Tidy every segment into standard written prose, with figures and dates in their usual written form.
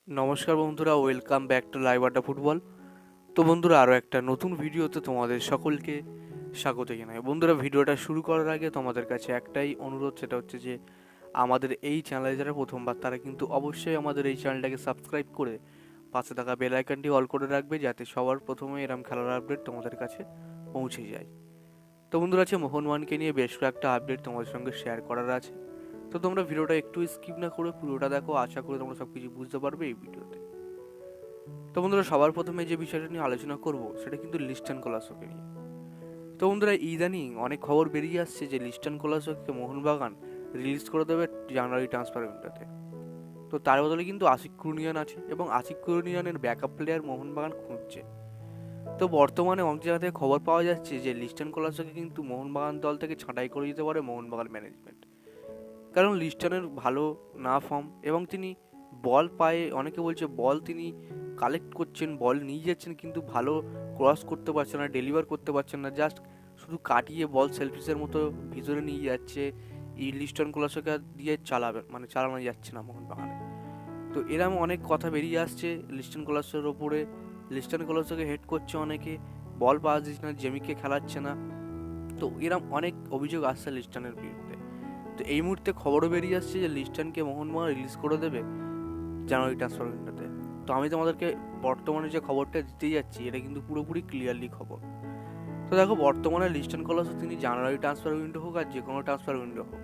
নমস্কার বন্ধুরা, welcome back to live আড্ডা ফুটবল। তো বন্ধুরা, আরও একটা নতুন ভিডিওতে তোমাদের সকলকে স্বাগত জানাই। বন্ধুরা, ভিডিওটা শুরু করার আগে তোমাদের কাছে একটাই অনুরোধ, সেটা হচ্ছে যে আমাদের এই চ্যানেলে যারা প্রথমবার তারা কিন্তু অবশ্যই আমাদের এই চ্যানেলটাকে সাবস্ক্রাইব করে পাশে থাকা বেল আইকনটি অল করে রাখবে, যাতে সবার প্রথমে এরম খেলার আপডেট তোমাদের কাছে পৌঁছে যায়। তো বন্ধুরা, আছে মোহনবাগানকে নিয়ে বেশ কয়েকটা আপডেট তোমাদের সঙ্গে শেয়ার করার আছে। তো তোমরা ভিডিওটা একটু স্কিপ না করে পুরোটা দেখো, আশা করি তোমরা সব কিছু বুঝতে পারবে এই ভিডিওতে। তো বন্ধুরা, সবার প্রথমে যে বিষয়টা নিয়ে আলোচনা করব সেটা কিন্তু লিস্টন কোলাসোকে নিয়ে। তো বন্ধুরা, ইদানিং অনেক খবর বেরিয়ে আসছে যে লিস্টন কোলাসোকে মোহনবাগান রিলিজ করে দেবে জানুয়ারি ট্রান্সফার উইন্ডোতে। তো তার বদলে কিন্তু আশিক কুরনিয়ান আছে, এবং আশিক কুরনিয়ানের ব্যাকআপ প্লেয়ার মোহনবাগান খুঁজছে। তো বর্তমানে অনেক জায়গা থেকে খবর পাওয়া যাচ্ছে যে লিস্টন কোলাসোকে কিন্তু মোহনবাগান দল থেকে ছাঁটাই করে দিতে পারে মোহনবাগান ম্যানেজমেন্ট। কারণ লিস্টনের ভালো না ফর্ম, এবং তিনি বল পায়ে, অনেকে বলছে বল তিনি কালেক্ট করছেন, বল নিয়ে যাচ্ছেন, কিন্তু ভালো ক্রস করতে পারছেন না, ডেলিভার করতে পারছেন না, জাস্ট শুধু কাটিয়ে বল সেলফিসের মতো ভিতরে নিয়ে যাচ্ছে। এই লিস্টন কোলাসোকে দিয়ে চালানো যাচ্ছে না মোহনবাগানে। তো এরম অনেক কথা বেরিয়ে আসছে লিস্টন কোলাসোর ওপরে। লিস্টন কোলাসোকে হেড করছে অনেকে, বল পাস দিচ্ছে না, জেমিকে খেলাচ্ছে না। তো এরম অনেক অভিযোগ আসছে লিস্টনের বিরুদ্ধে। তো এই মুহূর্তে খবরও বেরিয়ে আসছে যে লিস্টনকে মোহনবাগান রিলিজ করে দেবে জানুয়ারি ট্রান্সফার উইন্ডোতে। তো আমি তোমাদেরকে বর্তমানে যে খবরটা দিতে যাচ্ছি এটা কিন্তু পুরোপুরি ক্লিয়ারলি খবর। তো দেখো, বর্তমানে লিস্টন কোলাসো তিনি জানুয়ারি ট্রান্সফার উইন্ডো হোক আর যে কোনো ট্রান্সফার উইন্ডো হোক,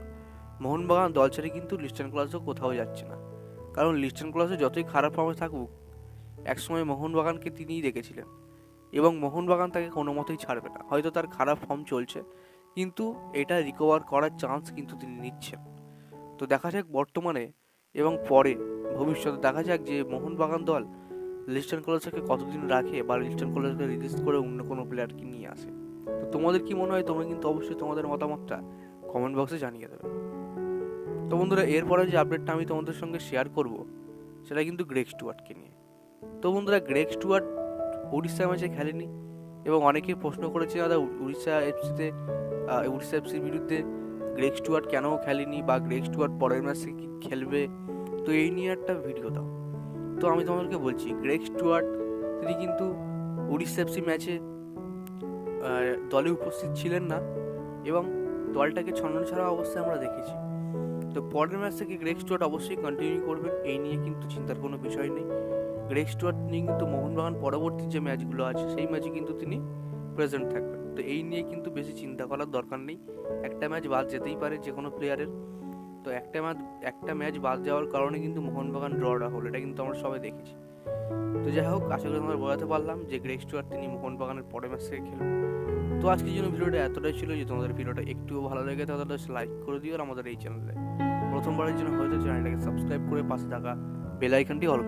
মোহনবাগান দল ছেড়ে কিন্তু লিস্টন কোলাসো কোথাও যাচ্ছে না। কারণ লিস্টন কোলাসো যতই খারাপ ফর্মে থাকুক, একসময় মোহনবাগানকে তিনিই দেখেছিলেন, এবং মোহনবাগান তাকে কোনো মতেই ছাড়বে না। হয়তো তার খারাপ ফর্ম চলছে, কিন্তু এটা রিকভার করার চান্স কিন্তু তিনি নিচ্ছেন। তো দেখা যাক বর্তমানে এবং পরে, ভবিষ্যতে দেখা যাক যে মোহনবাগান দল লিস্টন কোলাসোকে কতদিন রাখে, বা লিস্টন কোলাসোকে রিলিজ করে অন্য কোনো প্লেয়ারকে নিয়ে আসে। তো তোমাদের কি মনে হয়? তোমরা কিন্তু অবশ্যই তোমাদের মতামতটা কমেন্ট বক্সে জানিয়ে দেবে। তো বন্ধুরা, এরপরে যে আপডেটটা আমি তোমাদের সঙ্গে শেয়ার করব সেটা কিন্তু গ্রেগ স্টুয়ার্টকে নিয়ে। তো বন্ধুরা, গ্রেগ স্টুয়ার্ট উড়িষ্যা ম্যাচে খেলেনি, এবং অনেকেই প্রশ্ন করেছে দাদা উড়িষ্যা এফসির বিরুদ্ধে গ্রেগ স্টুয়ার্ট কেন খেলেনি, বা গ্রেগ স্টুয়ার্ট পরের ম্যাচে কি খেলবে। তো এই নিয়ে একটা ভিডিও দাও। তো আমি তোমাদেরকে বলছি, গ্রেগ স্টুয়ার্ট তিনি কিন্তু উড়িষ্যা এফসি ম্যাচে দলে উপস্থিত ছিলেন না, এবং দলটাকে ছন্নছাড়া অবস্থায় আমরা দেখেছি। তো পরের ম্যাচ থেকে গ্রেগ স্টুয়ার্ট অবশ্যই কন্টিনিউ করবেন, এই নিয়ে কিন্তু চিন্তার কোনো বিষয় নেই। গ্রেগ স্টুয়ার্ট নিয়ে কিন্তু মোহনবাগান পরবর্তী যে ম্যাচগুলো আছে সেই ম্যাচে কিন্তু তিনি প্রেজেন্ট থাকবেন। তো এই নিয়ে কিন্তু বেশি চিন্তা করার দরকার নেই। একটা ম্যাচ বাদ যেতেই পারে যে কোনো প্লেয়ারের। তো একটা ম্যাচ বাদ যাওয়ার কারণে কিন্তু মোহনবাগান ড্রটা হলো, এটা কিন্তু আমরা সবাই দেখেছি। তো যাই হোক, আশা করি আমরা বোঝাতে পারলাম যে গ্রেগ স্টুয়ার্ট তিনি মোহনবাগানের পরের ম্যাচ থেকে খেলবেন। তো আজকের জন্য ভিডিওটা এতটাই ছিল। যে তোমাদের ভিডিওটা একটুও ভালো লেগে থাকে তাহলে লাইক করে দিও, আর আমাদের এই চ্যানেলে প্রথমবারের জন্য হয়তো চ্যানেলটাকে সাবস্ক্রাইব করে পাশে থাকা বেল আইকনটি অল